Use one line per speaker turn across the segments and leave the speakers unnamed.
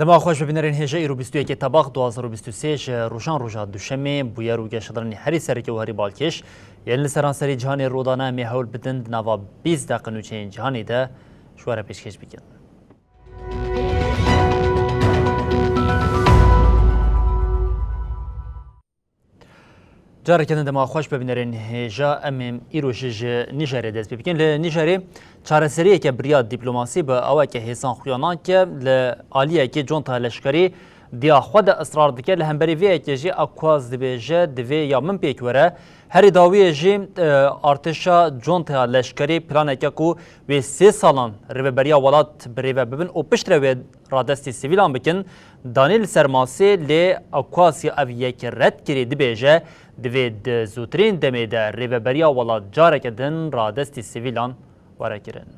دما خوش ببینرین هجه ایرو 21 طبق 2023 روشان روژا دوشمه بویا رو گشترانی هری سرکی و هری بالکش یعنی سرانسری جهانی رودانه میهول بدند نوا 20 دقیقه نوچین جهانی ده شواره پیشکش بکن. جاره کردن دما خوش ببینرین هجه امیم ایروش نیجری دست بکن. لنیجری چارەسەریە که بریا دیپلۆماسی بە ئەوە کە هێسان خوێنان کە لە ئالیەکی جۆنتا لەشکری دیاخوا دە ئەسرار دکە لە هەمبەری vêyekê ئەکواز دەبێژە دەvê یا من پێک وەرە هەری داویە jî ئارتشا جۆنتا لەشکری planeke ku wê 3 salan rêveberiya welat birêve bibin û piştre wê radestî sivîlan bikin danî li ser masê lê ekwasî ev yek red kirî dibêje divê di zûtirîn demê de rêveberiya welat careke din radestî sivîlan وراكرن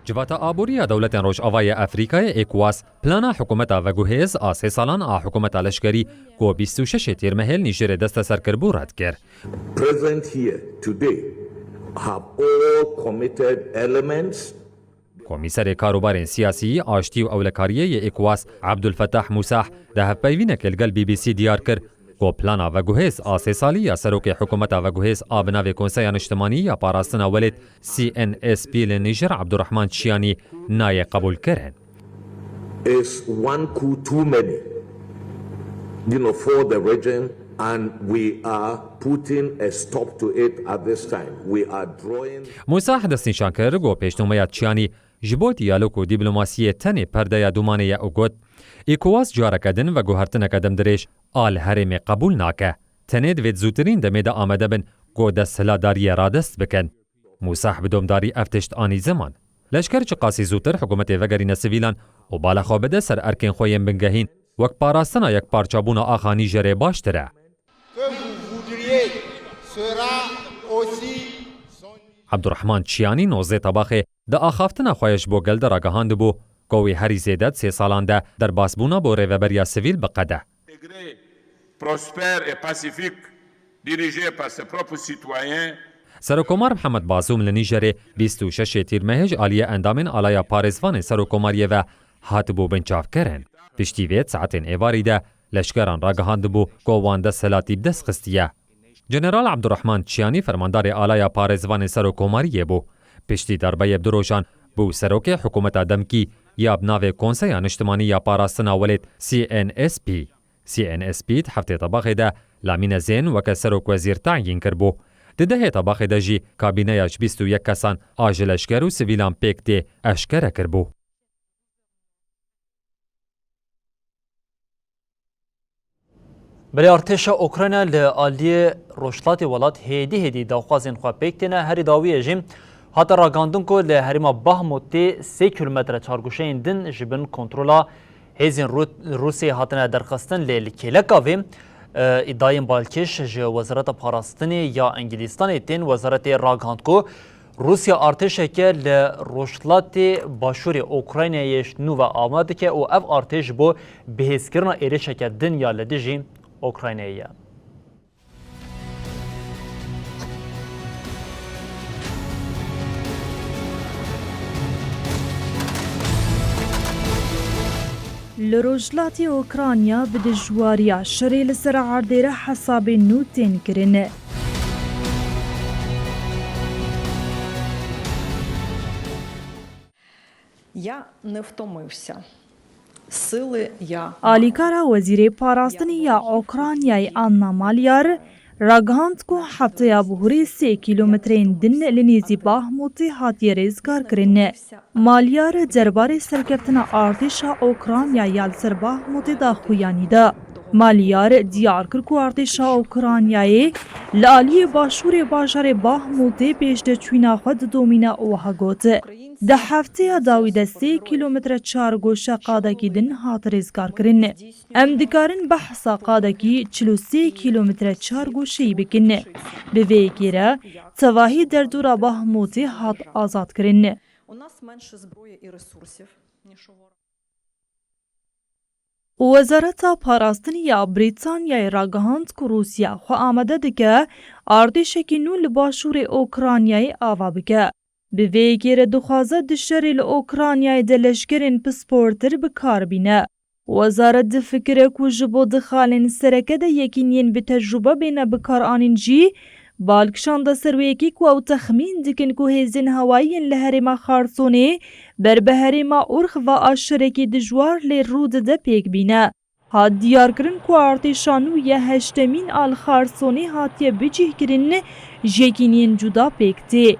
جواتا آبوریا دولت روجاوای افریقای اکواس پلانا حکومتا و گوهز آسه سالان حکومتا لشکری کو 26 تیر مهل نیجر دست سرکربو رد کرد.
Present here today have all committed elements.
کمیسر کاروبار سیاسی آشتی و اولکاریه اکواس عبدالفتاح موساح ده پیوینک الگل بی بی سی دیار کرد کو پلانا و گوهز آسه سالی یا سروک حکومتا و گوهز آبناوی کنسیان اجتماعی یا پاراستنا ولید CNSP لنیجر عبدالرحمن چیانی نای قبول کرن.
Is one coup too many, for the region, and we are putting a stop to it at this time. We are drawing.
موساح دست نشان کرد گو پیشنهاد چیانی جبو دیالوگ و دیپلماسی تنی پرده دومانه یا اوگوت ایکواس جارکدن و گوهرتن کدم درش آل هرم قبول ناکه تنید وید زودترین دمیده آمده بن گو دست هلاداری رادست بکن. موساح بدومداری افتشت آنی زمان. لشکر چه قاسی زودتر حکومت وگرین سویلان و بالا خوابده سر ارکین خویم بنگهین وک پاراستنا یک پارچابون آخانی جره باشتره. عبدالرحمن چیانی نوزه طباخه ده آخافتنا خویش بو گل در آگاهاند بو گوی هری زیدت 3 سالان ده در باسبونا بو ریوبریا سویل بقده.
prospère et pacifique dirigé par ses propres citoyens.
سروکومار محمد بازوم لنیجر 26 تیر مهج آلیه اندامن آلایا پارزوان سروکوماریه و هات بو بنچاف کرن. پشتی وید ساعتین ایواری ده لشکران راگهاند بو گووان ده سلاتی بدست خستیه. جنرال عبدالرحمن چیانی فرماندار آلایا پارزوان سروکوماریه بو. پشتی دربایه بدروشان بو سروک حکومت دمکی یا بناو کنسیان اجتماعی یا پاراستنا ولید CNSP. CNSP هفته طبقه ده لامین زین و که سروک وزیر تعیین کربو. ده طبقه ده جی کابینه 21 کسان آجلشگر و سویلان پیک ده اشکره کربو.
بله ارتش اوکراین لعالی روشلات ولات هدی داوخوازین خوا پیکتنه هری داویه جیم حتی راگاندن که لحریما باهموتی 3 کیلومتر چارگوشه دن جبن کنترولا هزین روسی هاتنه درخستن لکیلکاوی ادعایم بالکش جه وزارت پاراستنی یا انگلیستان تین وزارت راگاند که روسیا ارتشه که لروشلات باشور اوکراین یش نو و آماده که او اف ارتش بو بهسکرنا ایرشه که دنیا لدیجیم اوکراینیه.
لروجلاتی اوکراینیا به دژواریا شری لسر عردیره حساب نوتین کرنه.
Я не втомився. Сили я.
آلیکارا وزیر پاراستنی یا اوکراینیای آنا مالیار راگهاند کو هفته یا بهوری 3 کیلومترین دن لنیزی باهموتی هاتی ریزگار کرنه. مالیار درباره سرکفتن ارتش اوکراینیا یا سر باهموتی دا خویانی دا. مالیار دیار کرد که ارتشا اوکرانیایی لالی باشور باجار باهموتی پێشدەچووینا خود دومینا وها گوت ده هفته داوی 3 کیلومتر چارگوشه قادکی دن هات ریزگار کرن ام دکارن بحثا قادکی 43 کیلومتر چارگوشهی بکن به ویگیره تواهی در دورا باهموتی هات آزاد کرن
У нас менше зброї і ресурсів, ніж у ворога.
وزارتا پاراستنیا بریتانیای راگهاند که روسیا خو آمده دکه ارتشکی نو لباشور اوکرانیای آوا بکه. به ویگیر دخوازه دشتری لأوکرانیای دلشگرین پسپورتر بکار بینه. وزارت دفکره که جبو دخالین سرکه ده یکینین به تجربه بینه بکار آنین جی بالکشان ده سرویکی که او تخمین دکن که هزین هوایین لحرما خارسونی بر به هرما ارخ و آشرکی دجوار لی رود ده پیک بینه. ها دیار کرن که ارتشانو یه هشتمین آل خارسونی هاتیه بچه کرن جیکینین جدا پیکتی.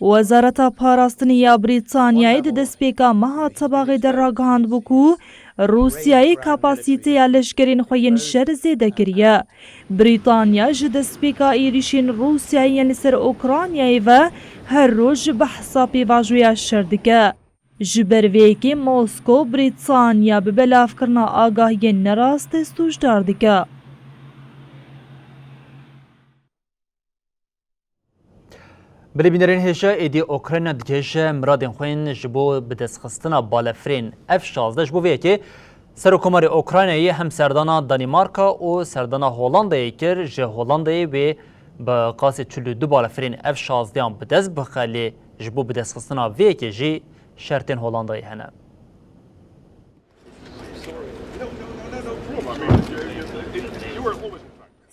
وزارت پاراستنیا بریتانیای ده دسپیکا مها طباقی در راگهاند بکو روسیای کپاسیتی لشکرین خوین شر زیده کریه. بریتانیا جه دسپیکا ایریشین روسیای نسر اوکرانیای و هر روز بحثا پیواجویا شردکه. جبرویکی موسکو بریتانیا به بلاف کرنا آگاهی نراست استوش داردکه.
بلی بینرین هیچه ایدی اوکراین دیگه مرادین خوین جبو بدستخستنا بالفرین F-16 جبو ویه که سرکومار اوکراینایی هم سردانا دانیمارکا و سردانا هولندایی کر جه هولندایی به قاسی 42 بالفرین F-16 هم بدست بخالی جبو بدستخستنا ویه که جی شرطین هولندایی هنه.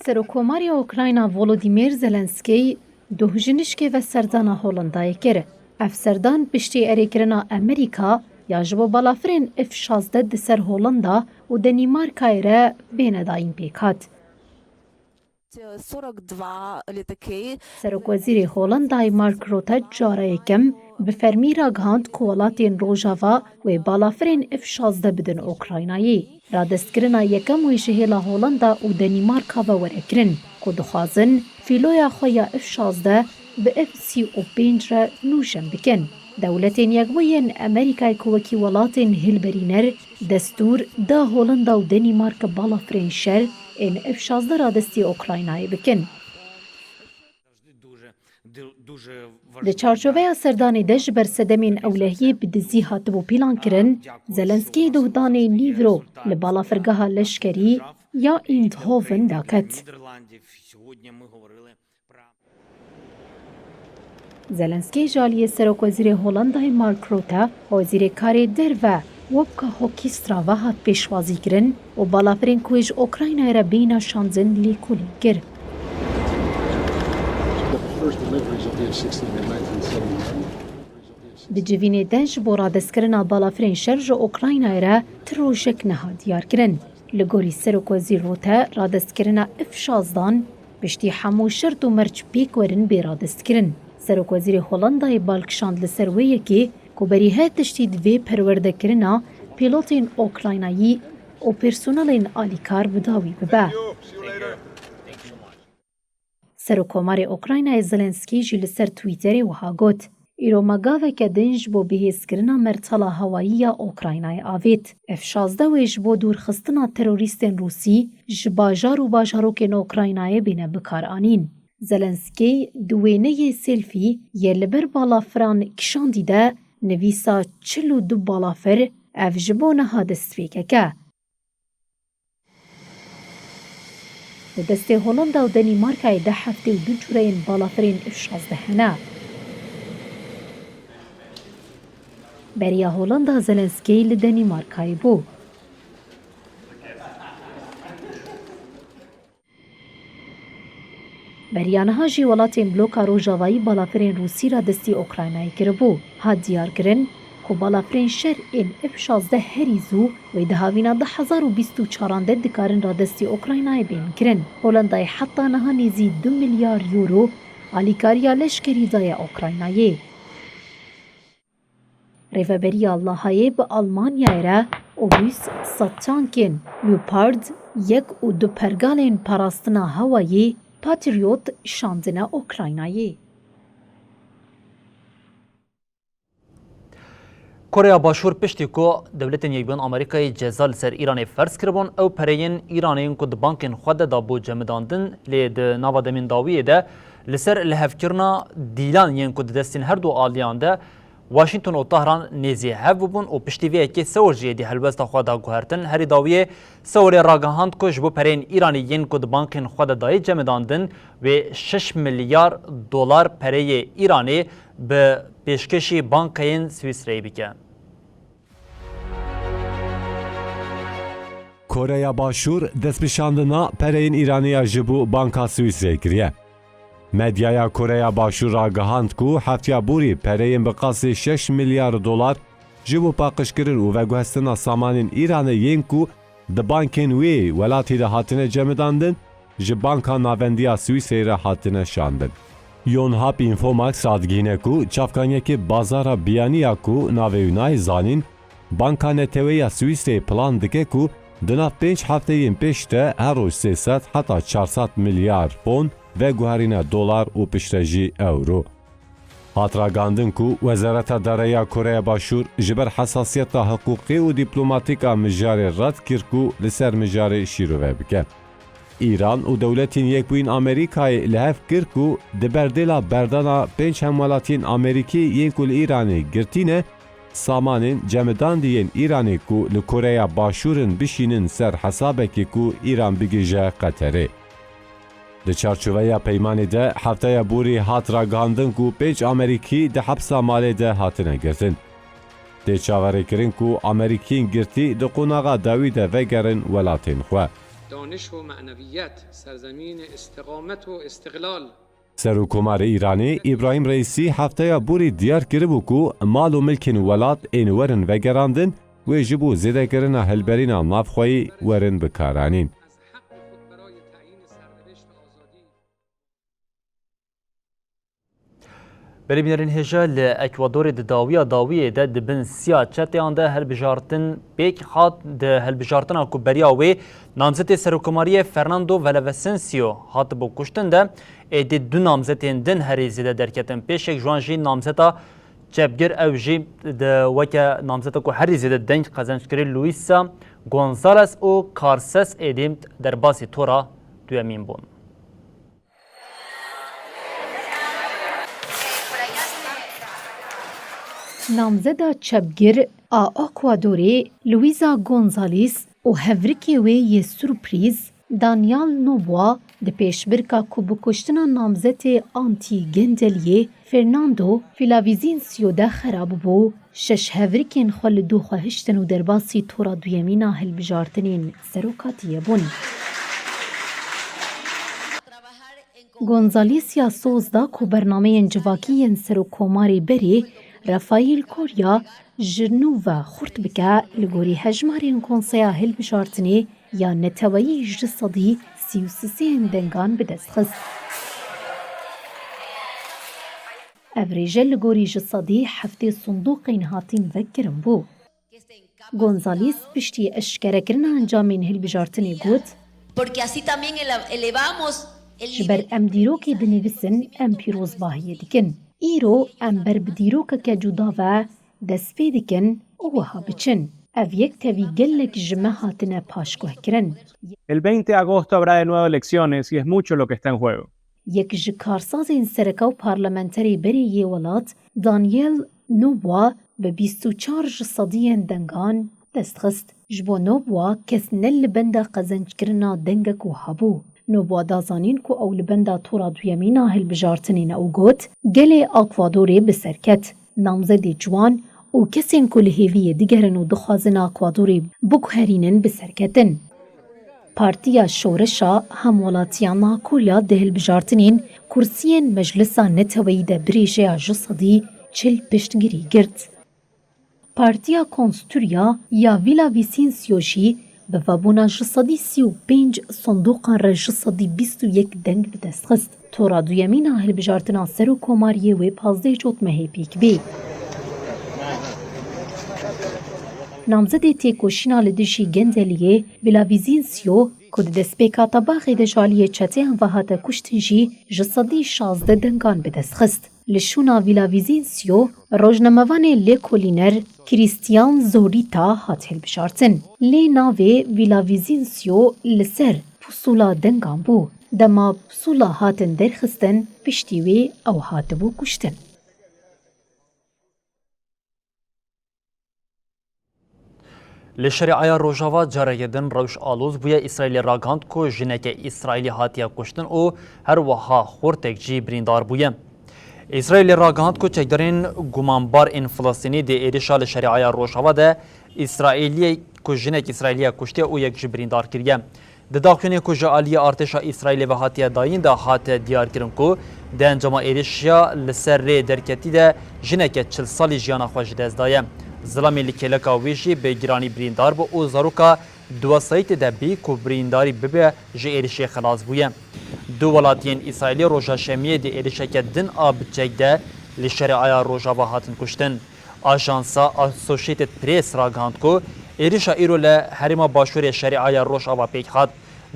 سرکوماری اوکراینا ولودیمیر زلنسکی دوهجنشکی و سردانا هولندای کره. اف سردان پشتی اریکرنا امریکا یا جبو بالافرین F-16 دسر هولندا و دنیمارکای را بین داین پیکات.
42 لتکی
سرک وزیر هولندای مارک روتا جاره یکم به فرمی را گهاند که ولاتین روژاوا و بالافرین F-16 بدن اوکراینایی. را دستگرنا یکم و شهیلا هولندا و دنیمارکا و ورکرن که دخوازن فیلویا خویا F-16 به F-35 را نوشن بکن. دولتین یکبوین امریکای کوکی ولاتین هلبرینر دستور دا هولندا و دنیمارک بالافرین شر این F-16 را دستی اوکراینای بکن. د چارچوبه سردانی دژ بر سدمین اولهی بدزی هاتبو پیلان کرن زلنسکی دوهدانی نیورو لبالا فرگاه لشکری یا ایندهوون داکت. زلنسکی جالی سرک وزیر هولندای مارک روتا وزیر کاری در و وبکا هوکیسترا و هات پیشوازی کرن و بالافرین کویج اوکراینای را بینا شانزن لیکولی گر. د جوینې دنج بۆ ڕادستکردنا بالافرین شەرژە ئۆکراینای را ترۆژێک نەها دیارکردن. لە گۆری سەرۆکوەزیر ڕۆتە ڕادستکردنا F-16 پشتی هەموو شەرت و مەرج پێکوەرن بێ ڕادستکردن. سەرۆکوەزیری هۆڵەندای بالکشاند لەسەر وەیەکێ کۆبەری هەیە تشتی divê پەروەردەکردنا پیلۆتین ئۆکراینایی و پێرسۆنەڵên ئالیکار بەداوی ببە. سەرۆکۆماری ئۆکراینای زلنسکی جی لەسەر تویتەرێ وها گوت ئیرۆ مەگاوێکە دنج بۆ بەهێزکردنا مەرچەڵە هەواییە ئۆکراینای ئاوێت. F-16 وێژ بۆ دوورخستنا تەرۆریستên رووسی ji bajar û bajarokên ئۆکراینایê bîne bikaranîn. Zelenskî di wêneyê selfî yê li ber balafiran kişandî de nivîsa 42 balafir ev ji bo niha destpêkeke. Di destê Holanda û Denîmarkayê 10 heftê û 2 cureyên balafirên F-16 hene. Beriya Holanda Zelenskî li Denîmarkayê bû. Beryanaha jî welatên bloka Rojavayî balafirên Rûsî ra destî Okraynayê kiribû. Hat diyarkirin ku balafirên şer ên F-16 herî zû wê di havîna 2024 de dikarin ra destî Okraynayê bên kirin. Holandayê heta niha nêzî 2 milyar euro alîkariya leşkerî daye Okraynayê. Rêveberiya Lahayê bi Almanyayê re و 20 سد تانکên Leopard 1 û 2 pergalên parastina hewayê Patriot şandine Ukraynayê.
Koreya Başûr piştî ku dewletên Yekbûn Amerîkayê ceza li ser Îranê ferz kiribûn ew pereyên Îranê ku di bankên xwe de dabû cemidandin lê di nava demîndawiyê de li ser lihevkirina dîlan yên ku di destên her du aliyan de Washington û Tehran nêzî hev bûbûn û piştîviyekê Sewr jî êdî helbesta xwe da guhertin. Herî dawiyê Sewrê ragihand ku ji bo pereyên Îranî yên ku di bankên xwe de dayê cemidandin wê 6 milyar dolar pereyê Îranê bi pêşkêşî bankayên Swîsreyê bike.
Koreya Başûr destpêşandina pereyên Îraniya ji bo Banka Swîsreyê kiriye. Medyaya Koreya Başûr ragihand ku heftiyaborî pereyên bi qasî 6 milyar dolar ji bo paqijkirin û veguhestina samanên Îranê yên ku di bankên wê welatî de hatine cemidandin ji Banka Navendiya Swîsreyê re hatine şandin. Yonhap Infomax radgîne ku çavkaniyekê bazara biyaniya ku navê wî nayê zanîn, Banka Netewêya Swîsreyê plan dike ku di nav 5 hefteyên pêş de her roj 300 heta 400 milyar pond ve guherîne dolar û piştre jî euro. Hat ragandin ku Wezareta Dereya Koreya Başûr ji ber hesasiyeta hiqûqî û dîplomatîka mijarê red kir ku li ser mijarê şîrove bike. İran û dewletên Yekbûyîn Amerîkayê li hev kir ku di berdêla berdana 5 hemwelatiyên Amerîkî yên ku li Îranê girtîne, samanên cemidandiyên Îranê ku li Koreya Başûrên bişînin ser hesabekê ku İran bigîje Qeterê. Di çarçoveya peymanê de hefteya borî hat ragandin ku 5 Amerîkî di hepsa malê de hatine girtin. Tê çaverêkirin ku Amerîkîn girtî di qonaxa dawî de vegerin welatên xwe.
دانش و معنویت سرزمین استقامت و استقلال.
Serokkomarê Îranê İbrahim Reîsî hefteya borî diyar kiribû ku mal û milkên welat ên werin vegerandin wê ji bo zêdekirina hilberîna navxweyî werin bikaranîn.
Berîbînerên hêja li Ekwadorê di dawiya dawiyê de dibin siya çeteyan de helbijartin pêk hat di helbijartina ku beriya wê namzetê Serokkomariyê Fernando Villavicencio hatibû kuştin de êdî du namzetên din herî zêde derketin pêşek ji wan jî namzeta çepgir ew jî di weke namzeta ku herî zêde deng qezenckirî Luisa Gonzales û Carces êdî derbasî tora duyemîn bûn.
Namzeda çepgir a Ekwadorê Luisa Gonzales û hevrikê wê yê sürprîz Daniel Noboa di pêşbirka ku bi kuştina namzetê Anti-Gendeliyê Fernando Villavicencio de xerab bû, şeş hevrikên xwe li dû xwe hiştin û derbasî tora duyemîna hilbijartinên serokatiyê bûn. Gonzales ya soz da ku bernameyên civakî Serokkomarê Berê Rafael Correa ji nû ve xurt bike li gorî hejmarên Konseya Hilbijartinê ya neteweyî ji sedî 33 dengan bi dest xist. Ev rêje li gorî ji sedî heftê sindoqên hatîn vekirin bû. Gonzales piştî eşkerekirina encamên hilbijartinê got, ji ber em dîrokê dinivîsin em pîrozbahiyê dikin. îro em ber bi dîrokeke cuda ve dest pê dikin û wiha biçin. Ev yek tevî gelek ji me hatine paşguhkirin.
El 20 de agosto habrá de nuevo elecciones y es mucho lo que está en juego.
Yek ji karsazên sereka û parlamenterê berê yê welat Daniel Noboa bi 24 ji sediyên dengan dest xist. Ji bo Noboa kes ne li benda qezenckirina dengek û hebû. Noboa da zanîn ku ew li benda tora duyemîna hilbijartinê ne û got gelê Ekwadorê bi serket. Namzedê ciwan û kesên ku li hêviyê digerin û dixwazin Ekwadorê biguherînin bi serketin. Partiya Şoreşa Hemwelatiya Nakolya di hilbijartinên kursiyên Meclisa Neteweyî de birêjeya ji sedî 40 piştgirî girt. Partiya Konstûrya ya Villavicencio jî bi vebûna ji sedî 35 sindoqan re ji sedî 21 deng bi dest xist. Tora duyemîna hilbijartina Serokkomariyê wê 15 cotmehê pêk bê. نامزدê têkoşîna li dijî Gendeliyê Bilavîzînsyo ku di destpêka tabaxê de ji aliyê çeteyan ve hate kuştin jî ji sedî 16 dengan bi dest xist. Li şûna Bilavîzînsyo rojnamevanê lêkolîner Christian Zorîta hat hilbişartin. Lê navê Bilavîzînsyo li ser pusula dengan bû. Dema pusula hatin derxistin piştî wê ew hatibû kuştin.
Li şerîaya Rojava carekê din rewş alûz bûye İsraîlê ragihand ku jineke İsraîlî hatiye kuştin û her wiha xortek jî birîndar bûye. İsraîlê ragihand ku çekdarên gumanbar ên Filistînî dê êrişa li şerîaya Rojava de İsraîliyê ku jinek İsraîlî kuştiye û yek jî birîndar kiriye. Di daxuyânê ku ji aliyê artêşa İsraîlê ve hatiye dayîn de hate diyarkirin ku di encama êrişiya li ser rê derketî de jineke 40 salî jiyana xwe ji dest daye. Zilamê li kêleka wê jî bêgiranî birîndar bû û zaroka duwesayîtê de bî ku birîndarî bibe ji êrişê xelas bûye. Du welatiyên İsraîlî roja şemiyê dê êrişeke din a biçek de li şerîaya Rojava hatin kuştin. Ajansa Associated Press ragihand ku êrişa îro li herêma başûrê şerîaya Rojava pêk hat.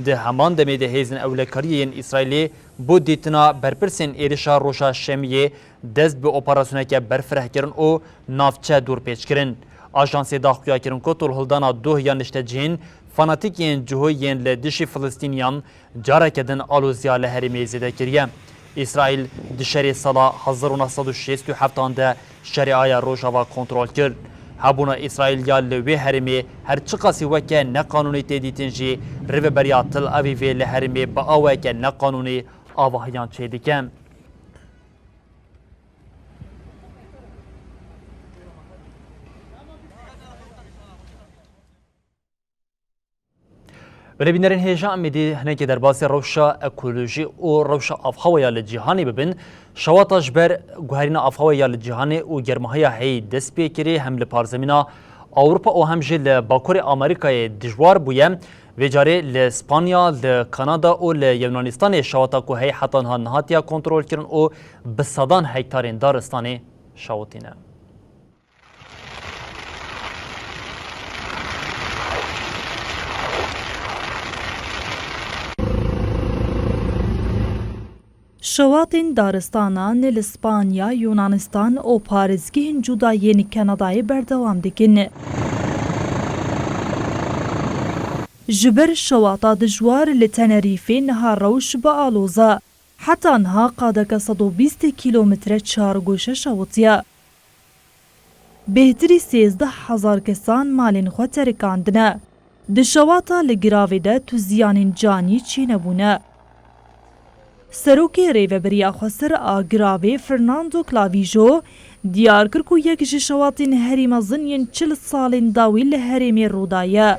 Di heman demê de hêzin ewlekariyên İsraîlê bu dîtina berpirsên êrişa roja şemiyê dest bi operasyoneke berfirehkirin û navçe dûrpêçkirin. Ajansê daxuya kirin ku tolhildana duh yan niştecihên fanatîkên cihûyên li dijî Filistîniyan careke din alûziya li herêmê zêde kiriye. İsraîl di şerê sala 1967 de şerîaya Rojava kontrol kir. Hebûna İsraîlya li wê herêmê her çi qasî weke neqanûnî tê dîtin jî rêveberiya Tel Avîvê li herêmê bi aweke neqanûnî avahiyan çê dike. Belebînerên hêja Amêdî hinekê derbasî rewşa ekolojî û rewşa avhewaya li cîhanê bibin, şewata ji ber guherîna avhewaya li cîhanê û germehiya heyî dest pê kirê hem li parzemîna Awropa û hem jî li bakurê Amerîkayê dijwar bûye. Vê carê li Spanya, li Kanada û li Yunanistanê şewata ku heyî heta niha nihatiya kontrol kirin û bi sedan hektarên daristanê şewatîne.
Şewatên daristanan li Spanya, Yunanistan û parêzgehên cudayên Kanadayê berdewam dikin. Ji ber şewata dijwar li Tenerife niha rewş bi aloza. Heta niha qadeke 120 kîlometre çargoşe şewitiye. Bêhtirî 13,000 kesan malên xwe terikandine. Di şewata li giravê de tu ziyanên canî çînebûne. Serokê Rêveberiya Xweser a giravê Fernando Clavijo diyar kir ku yek ji şewatên herî mezin yên 40 salên dawî li herêmê Rûdayê.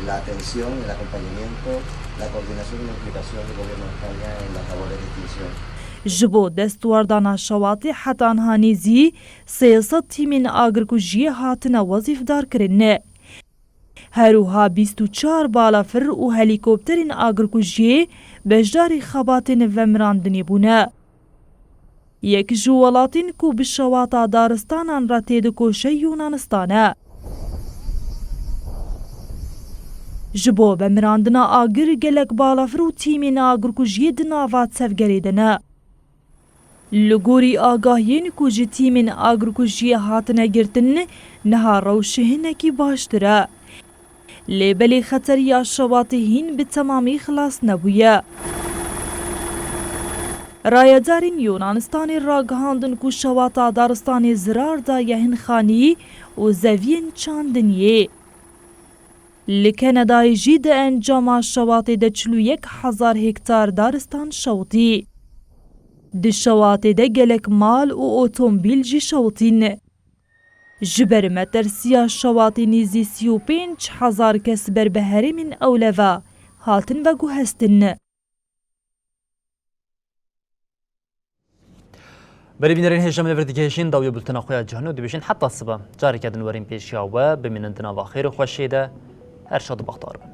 La atención, el acompañamiento, la coordinación y la implicación del Gobierno de España en las labores de extinción.
Ji bo destwardana şewatê heta niha nêzî 300 tîmên agirkujiyê hatine wezîfdarkirin. Herûha 24 balafir û helîkopterên agirkujiyê beşdarî xebatên vemirandinê bûne. Yek ji welatên ku bi şewata daristanan re tê dikoşe Yunanistan e. Ji bo vemirandina agir gelek balafir û tîmên agirkujiyê di nava sevgerê de ne. Li gorî agahiyên ku ji tîmên agirkujiyê hatine girtin niha rewşê hinekî baştir e. Lêbelê xeteriya şewatê hîn bi temamî xilas nebûye. Rayedarên Yunanistanê ragihandin ku şewata daristanê zirar daye hin xanî û zeviyên çandiniyê. Li Kanadayê jî di encama şewatê de 41,000 hektar daristan şewitî. Di şewatê de gelek mal û otomobîl jî şewitîn. Ji ber metersiya şewatê nêzî 35,000 kes ber bi herêmên ewleva hatin veguhestin.
Belebînerên hêja min li vir digihêjin dawiyê bultena xwe ya cihanê û dibêjin heta siba careke din werên pêşiya we bimînin dina va xêr û xweşê de her şad û bexdar bin.